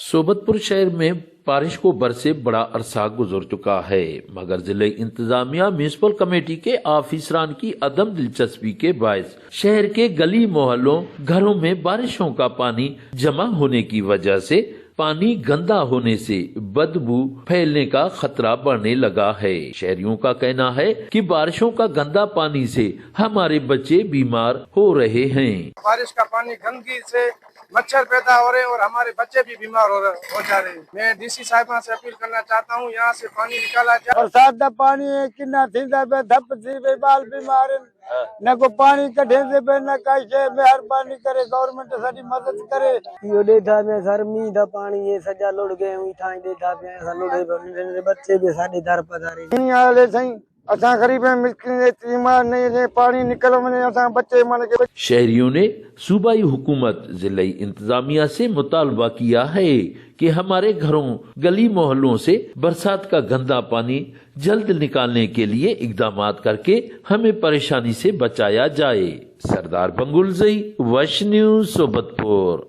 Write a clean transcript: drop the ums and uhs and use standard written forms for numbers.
सोबतपुर शहर में बारिश को बरसे बड़ा अरसा गुजर चुका है, मगर जिले इंतजामिया म्यूनिसिपल कमेटी के ऑफिसरान की अदम दिलचस्पी के बायस शहर के गली मोहल्लों घरों में बारिशों का पानी जमा होने की वजह से पानी गंदा होने से बदबू फैलने का खतरा बढ़ने लगा है। शहरियों का कहना है कि बारिशों का गंदा पानी से हमारे बच्चे बीमार हो रहे हैं। बारिश का पानी गंदगी से मच्छर पैदा हो रहे हैं और हमारे बच्चे भी बीमार हो जा रहे हैं। मैं डीसी साहिबा से अपील करना चाहता हूँ, यहाँ से पानी निकाला जाए। बरसात का पानी कितना थींदा पे धप थी पे बाल बीमार न को पानी कढे से पे न कैसे मेहरबानी करे गवर्नमेंट साडी मदद करे। यो डेठा में सर मी दा पानी ये सजा लुड़ गए हुई था डेठा पे सा लुड़े बच्चे भी साडी दर पधारे नहीं आले सही असा गरीब मिस्किन तीमार नहीं पानी निकल मने असा बच्चे मन के। शहरियों ने सूबाई हुकूमत जिले इंतजामिया से मुतालबा किया है कि हमारे घरों गली मोहल्लों से बरसात का गंदा पानी जल्द निकालने के लिए इकदामात करके हमें परेशानी से बचाया जाए। सरदार बंगुल ज़ई, वश न्यूज़, सोबतपुर।